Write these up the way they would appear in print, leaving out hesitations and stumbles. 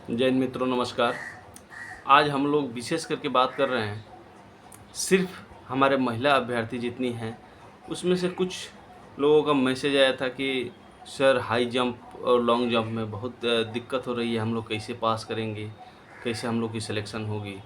जैन मित्रों नमस्कार। आज हम लोग विशेष करके बात कर रहे हैं सिर्फ हमारे महिला अभ्यर्थी जितनी हैं उसमें से कुछ लोगों का मैसेज आया था कि सर हाई जंप और लॉन्ग जंप में बहुत दिक्कत हो रही है, हम लोग कैसे पास करेंगे, कैसे हम लोग की सिलेक्शन होगी,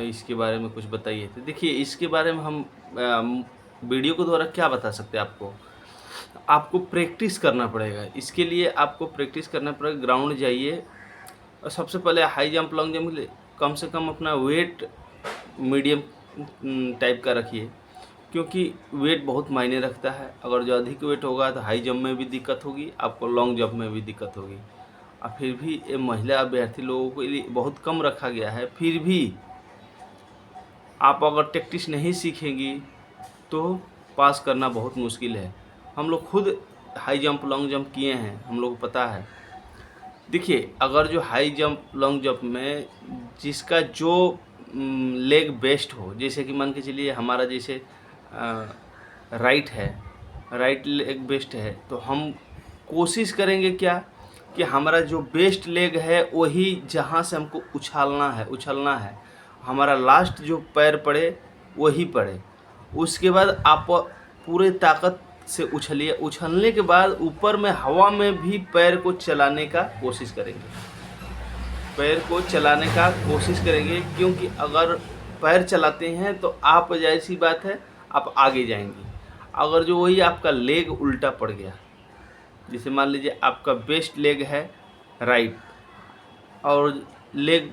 इसके बारे में कुछ बताइए। तो देखिए, इसके बारे में हम वीडियो के द्वारा क्या बता सकते हैं आपको। आपको प्रैक्टिस करना पड़ेगा। इसके लिए आपको प्रैक्टिस करना पड़ेगा। ग्राउंड जाइए और सबसे पहले हाई जंप लॉन्ग जंप के लिए कम से कम अपना वेट मीडियम टाइप का रखिए, क्योंकि वेट बहुत मायने रखता है। अगर जो अधिक वेट होगा तो हाई जंप में भी दिक्कत होगी, आपको लॉन्ग जंप में भी दिक्कत होगी। और फिर भी ये महिला अभ्यर्थी लोगों के लिए बहुत कम रखा गया है। फिर भी आप अगर प्रैक्टिस नहीं सीखेंगी तो पास करना बहुत मुश्किल है। हम लोग खुद हाई जंप लॉन्ग जंप किए हैं, हम लोग को पता है। देखिए, अगर जो हाई जंप लॉन्ग जंप में जिसका जो लेग बेस्ट हो, जैसे कि मान के चलिए हमारा जैसे राइट है, राइट लेग बेस्ट है, तो हम कोशिश करेंगे क्या कि हमारा जो बेस्ट लेग है वही जहाँ से हमको उछलना है, हमारा लास्ट जो पैर पड़े वही पड़े। उसके बाद आप पूरे ताकत से उछलिए। उछलने के बाद ऊपर में हवा में भी पैर को चलाने का कोशिश करेंगे, क्योंकि अगर पैर चलाते हैं तो आप जाहिर सी बात है आप आगे जाएंगे। अगर जो वही आपका लेग उल्टा पड़ गया, जैसे मान लीजिए आपका बेस्ट लेग है राइट और लेग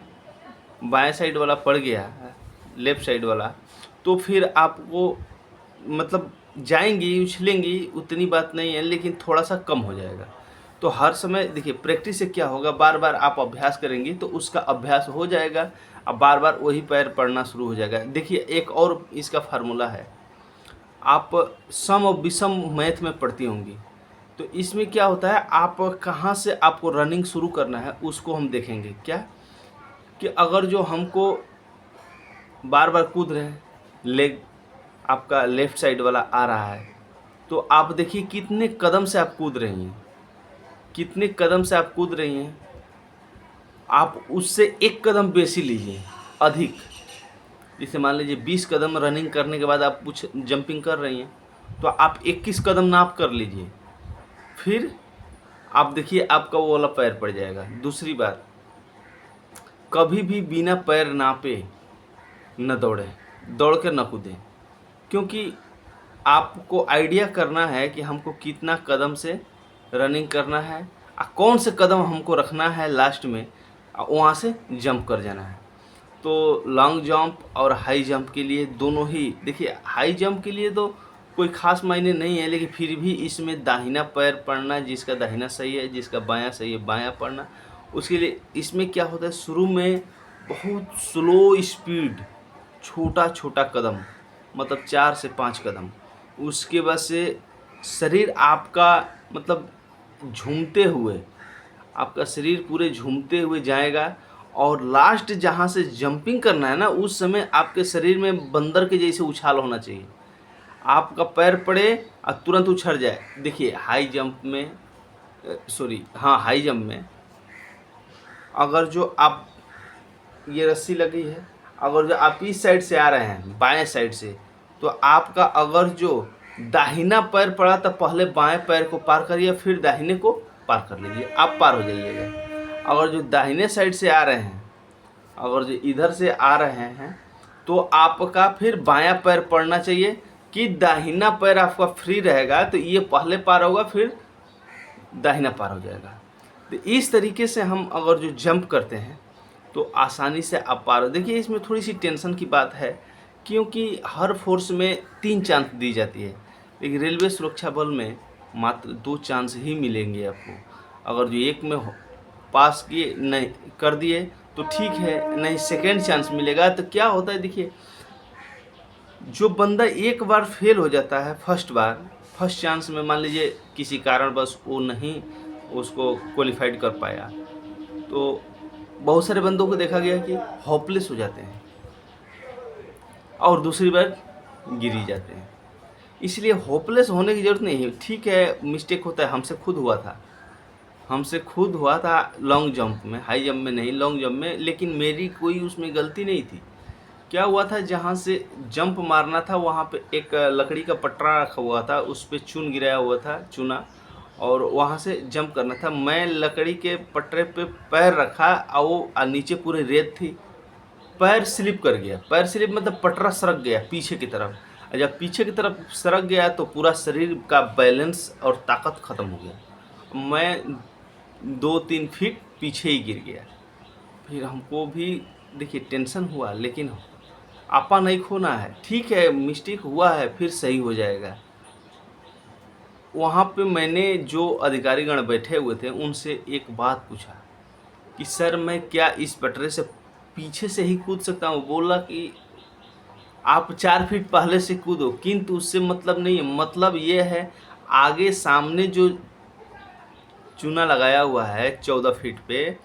बाएं साइड वाला पड़ गया, लेफ्ट साइड वाला, तो फिर आपको मतलब जाएंगी उछलेंगी, उतनी बात नहीं है, लेकिन थोड़ा सा कम हो जाएगा। तो हर समय देखिए, प्रैक्टिस से क्या होगा, बार बार आप अभ्यास करेंगी तो उसका अभ्यास हो जाएगा। अब बार बार वही पैर पड़ना शुरू हो जाएगा। देखिए, एक और इसका फार्मूला है। आप सम और विषम मैथ में पढ़ती होंगी, तो इसमें क्या होता है, आप कहाँ से आपको रनिंग शुरू करना है उसको हम देखेंगे। क्या कि अगर जो हमको बार बार कूद रहे हैं, लेग आपका लेफ्ट साइड वाला आ रहा है, तो आप देखिए कितने कदम से आप कूद रही हैं, आप उससे एक कदम बेसी लीजिए, अधिक। जैसे मान लीजिए 20 कदम रनिंग करने के बाद आप कुछ जंपिंग कर रही हैं, तो आप 21 कदम नाप कर लीजिए। फिर आप देखिए आपका वो वाला पैर पड़ जाएगा। दूसरी बात, कभी भी बिना पैर नापे न दौड़ें, दौड़ कर न कूदें, क्योंकि आपको आइडिया करना है कि हमको कितना कदम से रनिंग करना है और कौन से कदम हमको रखना है लास्ट में, वहाँ से जंप कर जाना है। तो लॉन्ग जंप और हाई जंप के लिए दोनों ही, देखिए हाई जंप के लिए तो कोई खास मायने नहीं है, लेकिन फिर भी इसमें दाहिना पैर पड़ना, जिसका दाहिना सही है, जिसका बायां सही है बायां पड़ना। उसके लिए इसमें क्या होता है, शुरू में बहुत स्लो स्पीड, छोटा छोटा कदम, मतलब 4 से 5 कदम। उसके बाद से शरीर आपका मतलब झूमते हुए, आपका शरीर पूरे झूमते हुए जाएगा, और लास्ट जहाँ से जंपिंग करना है ना, उस समय आपके शरीर में बंदर के जैसे उछाल होना चाहिए। आपका पैर पड़े और तुरंत उछल जाए। देखिए हाई जंप में हाई जंप में अगर जो आप, ये रस्सी लगी है, अगर जो आप इस साइड से आ रहे हैं बाएं साइड से, तो आपका अगर जो दाहिना पैर पड़ा तो पहले बाएं पैर को पार करिए, फिर दाहिने को पार कर लीजिए, आप पार हो जाइएगा। अगर जो दाहिने साइड से आ रहे हैं, अगर जो इधर से आ रहे हैं, तो आपका फिर बायां पैर पड़ना चाहिए कि दाहिना पैर आपका फ्री रहेगा, तो ये पहले पार होगा फिर दाहिना पार हो जाएगा। तो इस तरीके से हम अगर जो जंप करते हैं तो आसानी से आप पार हो। देखिए, इसमें थोड़ी सी टेंशन की बात है, क्योंकि हर फोर्स में 3 चांस दी जाती है, लेकिन रेलवे सुरक्षा बल में मात्र 2 चांस ही मिलेंगे आपको। अगर जो एक में पास किए नहीं कर दिए तो ठीक है, नहीं सेकेंड चांस मिलेगा। तो क्या होता है, देखिए जो बंदा एक बार फेल हो जाता है, फर्स्ट चांस में, मान लीजिए किसी कारणवश वो नहीं उसको क्वालिफाइड कर पाया, तो बहुत सारे बंदों को देखा गया कि होपलेस हो जाते हैं और दूसरी बार गिर ही जाते हैं। इसलिए होपलेस होने की ज़रूरत नहीं है। ठीक है, मिस्टेक होता है, हमसे खुद हुआ था, हमसे खुद हुआ था लॉन्ग जंप में, हाई जंप में नहीं, लॉन्ग जंप में, लेकिन मेरी कोई उसमें गलती नहीं थी। क्या हुआ था, जहाँ से जंप मारना था वहाँ पे एक लकड़ी का पटरा रखा हुआ था, उस पे चून गिराया हुआ था, चूना, और वहाँ से जंप करना था। मैं लकड़ी के पटरे पे पैर रखा और वो नीचे पूरी रेत थी, पैर स्लिप कर गया। पैर स्लिप मतलब पटरा सरक गया पीछे की तरफ, और जब पीछे की तरफ सरक गया तो पूरा शरीर का बैलेंस और ताकत ख़त्म हो गया। मैं 2-3 फीट पीछे ही गिर गया। फिर हमको भी देखिए टेंशन हुआ, लेकिन आपा नहीं खोना है, ठीक है मिस्टेक हुआ है, फिर सही हो जाएगा। वहाँ पे मैंने जो अधिकारीगण बैठे हुए थे उनसे एक बात पूछा कि सर मैं क्या इस पटरे से पीछे से ही कूद सकता हूँ? बोला कि आप 4 फीट पहले से कूदो, किंतु उससे मतलब नहीं है। मतलब ये है, आगे सामने जो चूना लगाया हुआ है 14 फीट पे,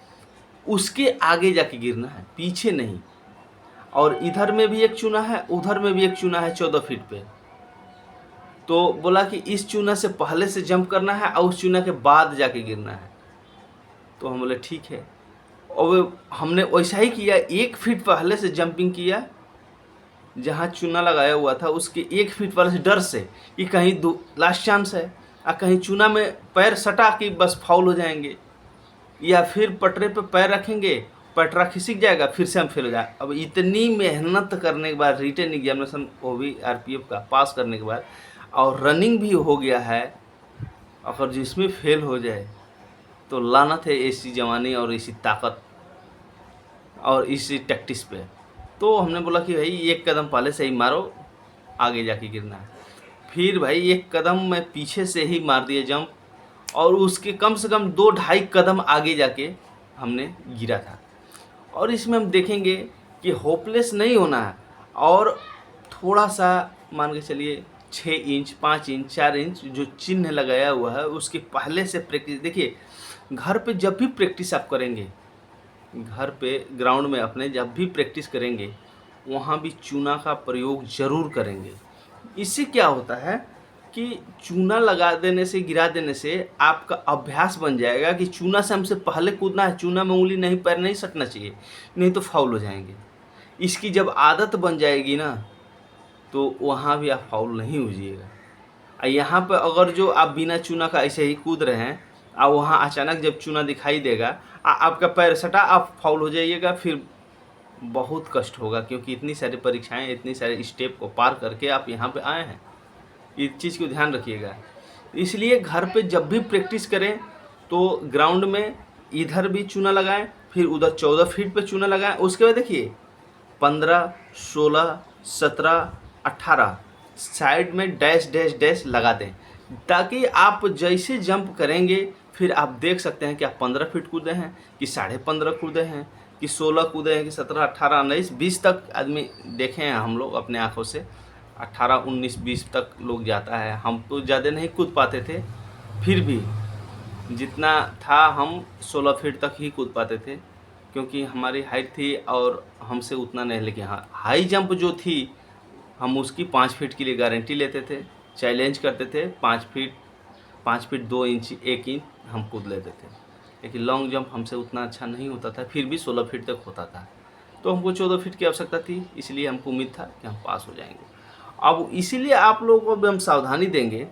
उसके आगे जाके गिरना है, पीछे नहीं। और इधर में भी एक चूना है, उधर में भी एक चूना है 14 फीट पे। तो बोला कि इस चूना से पहले से जंप करना है और उस चूना के बाद जाके गिरना है। तो हम बोले ठीक है, और हमने वैसा ही किया। 1 फीट पहले से जंपिंग किया, जहाँ चूना लगाया हुआ था उसके 1 फीट पहले से, डर से कि कहीं लास्ट चांस है, और कहीं चूना में पैर सटा कि बस फाउल हो जाएंगे, या फिर पटरे पे पैर रखेंगे, पटरा खिसक जाएगा, फिर से हम फेल हो जाए। अब इतनी मेहनत करने के बाद, रिटन एग्जामिनेशन वो भी आरपीएफ का पास करने के बाद, और रनिंग भी हो गया है, अगर जिसमें फेल हो जाए तो लानत है ऐसी जवानी और ऐसी ताकत और इसी टैक्टिस पे। तो हमने बोला कि भाई 1 कदम पहले से ही मारो, आगे जाके गिरना है। फिर भाई 1 कदम मैं पीछे से ही मार दिया जंप, और उसके कम से कम 2-2.5 कदम आगे जाके हमने गिरा था। और इसमें हम देखेंगे कि होपलेस नहीं होना है, और थोड़ा सा मान के चलिए 6 इंच, 5 इंच, 4 इंच जो चिन्ह लगाया हुआ है उसके पहले से प्रैक्टिस। देखिए घर पे जब भी प्रैक्टिस आप करेंगे, घर पे ग्राउंड में अपने जब भी प्रैक्टिस करेंगे, वहाँ भी चूना का प्रयोग ज़रूर करेंगे। इससे क्या होता है कि चूना लगा देने से, गिरा देने से आपका अभ्यास बन जाएगा कि चूना से हमसे पहले कूदना है, चूना में उंगली नहीं, पैर नहीं सटना चाहिए, नहीं तो फाउल हो जाएंगे। इसकी जब आदत बन जाएगी ना, तो वहाँ भी आप फाउल नहीं हो जाइएगा। यहाँ पर अगर जो आप बिना चूना का ऐसे ही कूद रहे हैं, और वहाँ अचानक जब चूना दिखाई देगा, आपका पैर सटा, आप फाउल हो जाइएगा, फिर बहुत कष्ट होगा, क्योंकि इतनी सारी परीक्षाएं, इतनी सारे स्टेप को पार करके आप यहाँ पे आए हैं। इस चीज़ को ध्यान रखिएगा। इसलिए घर पे जब भी प्रैक्टिस करें तो ग्राउंड में इधर भी चूना लगाएं, फिर उधर 14 फीट पे चूना लगाएं। उसके बाद देखिए 15, 16, 17, 18 साइड में डैश डैश डैश लगा दें, ताकि आप जैसे जंप करेंगे फिर आप देख सकते हैं कि आप 15 फीट कूदे हैं, कि 15.5 कूदे हैं, कि 16 कूदे हैं, कि 17, 18, 19, 20 तक आदमी देखे हैं हम लोग अपने आँखों से। 18, 19, 20 तक लोग जाता है। हम तो ज़्यादा नहीं कूद पाते थे, फिर भी जितना था हम 16 फीट तक ही कूद पाते थे, क्योंकि हमारी हाइट थी और हमसे उतना नहीं। लेकिन हाँ, हाई जंप जो थी हम उसकी 5 फीट के लिए गारंटी लेते थे, चैलेंज करते थे। 5 फीट 2 इंच, 1 इंच हम कूद लेते थे। लेकिन लॉन्ग जंप हमसे उतना अच्छा नहीं होता था, फिर भी 16 फीट तक होता था। तो हमको 14 फीट की आवश्यकता थी, इसलिए हमको उम्मीद था कि हम पास हो जाएंगे। अब इसीलिए आप लोगों को भी हम सावधानी देंगे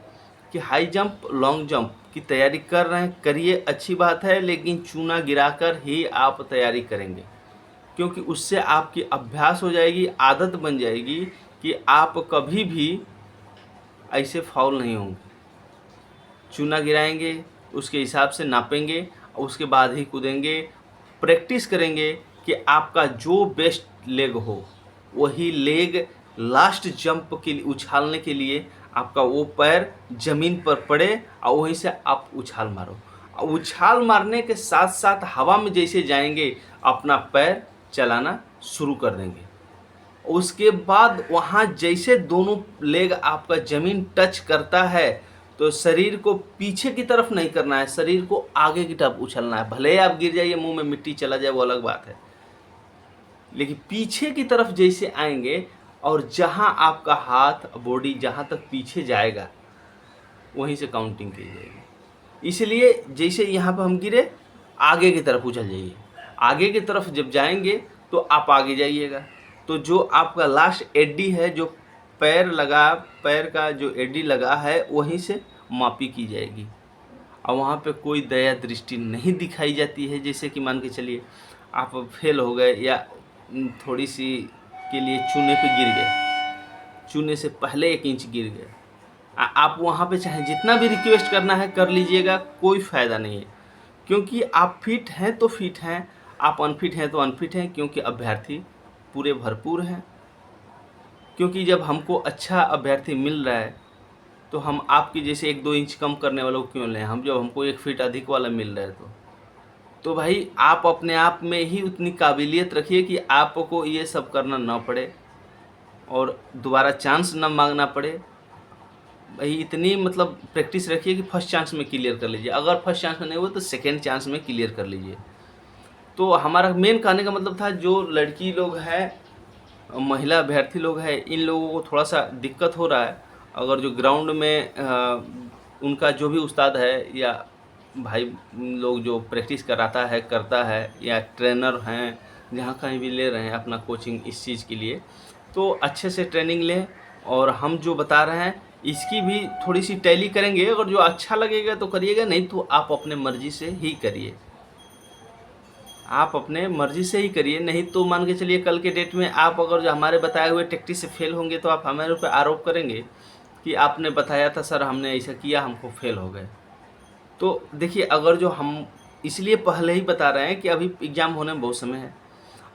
कि हाई जंप, लॉन्ग जंप की तैयारी कर रहे हैं, करिए, अच्छी बात है, लेकिन चूना गिराकर ही आप तैयारी करेंगे, क्योंकि उससे आपकी अभ्यास हो जाएगी, आदत बन जाएगी कि आप कभी भी ऐसे फाउल नहीं होंगे। चूना गिराएंगे, उसके हिसाब से नापेंगे और उसके बाद ही कूदेंगे। प्रैक्टिस करेंगे कि आपका जो बेस्ट लेग हो, वही लेग लास्ट जंप के लिए, उछालने के लिए आपका वो पैर ज़मीन पर पड़े और वहीं से आप उछाल मारो। उछाल मारने के साथ साथ हवा में जैसे जाएंगे, अपना पैर चलाना शुरू कर देंगे। उसके बाद वहाँ जैसे दोनों लेग आपका ज़मीन टच करता है, तो शरीर को पीछे की तरफ नहीं करना है, शरीर को आगे की तरफ उछलना है। भले ही आप गिर जाइए, मुंह में मिट्टी चला जाए, वो अलग बात है, लेकिन पीछे की तरफ जैसे आएंगे और जहाँ आपका हाथ, बॉडी जहाँ तक पीछे जाएगा, वहीं से काउंटिंग की जाएगी। इसलिए जैसे यहाँ पर हम गिरे, आगे की तरफ उछल जाइए। आगे की तरफ जब जाएंगे तो आप आगे जाइएगा, तो जो आपका लास्ट एडी है, जो पैर का जो एडी लगा है, वहीं से मापी की जाएगी। और वहाँ पे कोई दया दृष्टि नहीं दिखाई जाती है। जैसे कि मान के चलिए आप फेल हो गए या थोड़ी सी के लिए चूने पे गिर गए, चूने से पहले 1 इंच गिर गए, आप वहाँ पे चाहे जितना भी रिक्वेस्ट करना है कर लीजिएगा, कोई फ़ायदा नहीं है। क्योंकि आप फिट हैं तो फिट हैं, आप अनफिट हैं तो अनफिट हैं, क्योंकि अभ्यर्थी पूरे भरपूर हैं। क्योंकि जब हमको अच्छा अभ्यर्थी मिल रहा है तो हम आपकी जैसे 1-2 इंच कम करने वालों को क्यों लें, हम जब हमको 1 फीट अधिक वाला मिल रहा है तो भाई आप अपने आप में ही उतनी काबिलियत रखिए कि आपको ये सब करना ना पड़े और दोबारा चांस ना मांगना पड़े। भाई इतनी मतलब प्रैक्टिस रखिए कि फर्स्ट चांस में क्लियर कर लीजिए। अगर फर्स्ट चांस में नहीं हुआ तो सेकेंड चांस में क्लियर कर लीजिए। तो हमारा मेन कहने का मतलब था, जो लड़की लोग हैं, महिला अभ्यर्थी लोग हैं, इन लोगों को थोड़ा सा दिक्कत हो रहा है। अगर जो ग्राउंड में उनका जो भी उस्ताद है या भाई लोग जो प्रैक्टिस कराता है करता है, या ट्रेनर हैं जहाँ कहीं भी ले रहे हैं अपना कोचिंग इस चीज़ के लिए, तो अच्छे से ट्रेनिंग लें। और हम जो बता रहे हैं इसकी भी थोड़ी सी टैली करेंगे। अगर जो अच्छा लगेगा तो करिएगा, नहीं तो आप अपने मर्जी से ही करिए, आप अपने मर्जी से ही करिए। नहीं तो मान के चलिए कल के डेट में आप अगर जो हमारे बताए हुए टैक्टिस से फेल होंगे तो आप हमारे ऊपर आरोप करेंगे कि आपने बताया था सर, हमने ऐसा किया, हमको फेल हो गए। तो देखिए, अगर जो हम इसलिए पहले ही बता रहे हैं कि अभी एग्ज़ाम होने में बहुत समय है।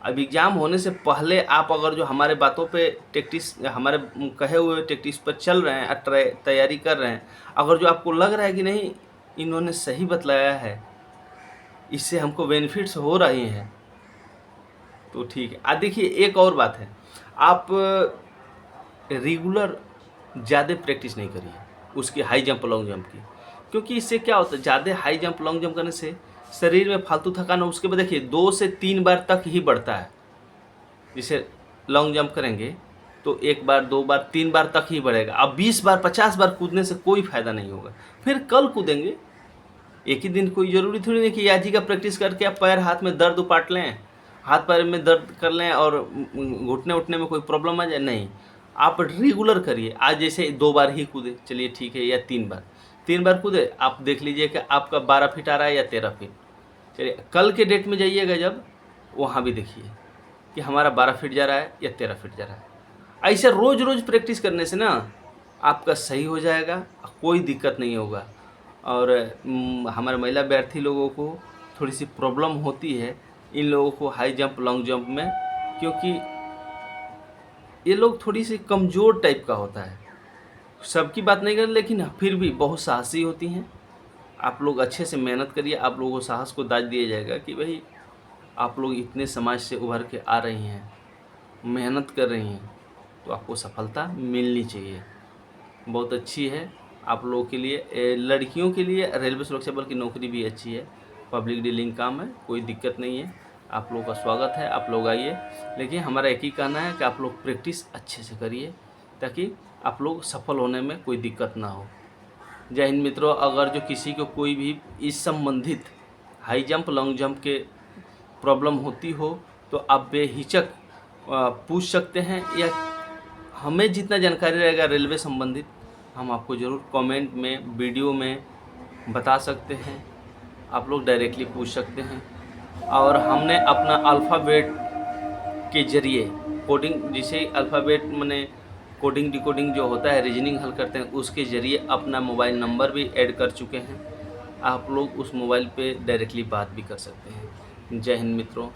अब एग्ज़ाम होने से पहले आप अगर जो हमारे बातों पे टैक्टिस, हमारे कहे हुए टैक्टिस पर चल रहे हैं, तैयारी कर रहे हैं, अगर जो आपको लग रहा है कि नहीं इन्होंने सही बतलाया है, इससे हमको बेनिफिट्स हो रहे हैं, तो ठीक है। देखिए एक और बात है, आप रेगुलर ज़्यादा प्रैक्टिस नहीं करिए उसकी हाई जंप लॉन्ग जंप की। क्योंकि इससे क्या होता है, ज़्यादा हाई जंप लॉन्ग जंप करने से शरीर में फालतू थकान, उसके बाद देखिए 2 से 3 बार तक ही बढ़ता है। जैसे लॉन्ग जंप करेंगे तो 1 बार 2 बार 3 बार तक ही बढ़ेगा। अब 20 बार 50 बार कूदने से कोई फ़ायदा नहीं होगा। फिर कल कूदेंगे, एक ही दिन कोई ज़रूरी थोड़ी नहीं कि आज ही का प्रैक्टिस करके आप पैर हाथ में दर्द उपाट लें, हाथ पैर में दर्द कर लें और घुटने उठने में कोई प्रॉब्लम आ जाए। नहीं, आप रेगुलर करिए। आज जैसे 2 बार ही कूदे, चलिए ठीक है, या 3 बार कूदे, आप देख लीजिए कि आपका 12 फीट आ रहा है या 13 फीट। चलिए कल के डेट में जाइएगा जब, वहाँ भी देखिए कि हमारा 12 फीट जा रहा है या 13 फीट जा रहा है। ऐसे रोज़ रोज़ प्रैक्टिस करने से ना आपका सही हो जाएगा, कोई दिक्कत नहीं होगा। और हमारे महिला अभ्यर्थी लोगों को थोड़ी सी प्रॉब्लम होती है, इन लोगों को हाई जंप लॉन्ग जंप में, क्योंकि ये लोग थोड़ी सी कमज़ोर टाइप का होता है। सबकी बात नहीं कर, लेकिन फिर भी बहुत साहसी होती हैं। आप लोग अच्छे से मेहनत करिए, आप लोगों को साहस को दाज दिया जाएगा कि भाई आप लोग इतने समाज से उभर के आ रही हैं, मेहनत कर रही हैं, तो आपको सफलता मिलनी चाहिए। बहुत अच्छी है आप लोगों के लिए। लड़कियों के लिए रेलवे सुरक्षा बल की नौकरी भी अच्छी है, पब्लिक डीलिंग काम है, कोई दिक्कत नहीं है। आप लोगों का स्वागत है, आप लोग आइए। लेकिन हमारा एक ही कहना है कि आप लोग प्रैक्टिस अच्छे से करिए, ताकि आप लोग सफल होने में कोई दिक्कत ना हो। जय हिंद मित्रों। अगर जो किसी को कोई भी इस संबंधित हाई जंप लॉन्ग जंप के प्रॉब्लम होती हो तो आप बेहिचक पूछ सकते हैं, या हमें जितना जानकारी रहेगा रेलवे संबंधित हम आपको ज़रूर कमेंट में, वीडियो में बता सकते हैं। आप लोग डायरेक्टली पूछ सकते हैं। और हमने अपना अल्फ़ाबेट के ज़रिए कोडिंग, जिसे अल्फ़ाबेट माने कोडिंग डिकोडिंग जो होता है, रीजनिंग हल करते हैं, उसके ज़रिए अपना मोबाइल नंबर भी ऐड कर चुके हैं। आप लोग उस मोबाइल पे डायरेक्टली बात भी कर सकते हैं। जय हिंद मित्रों।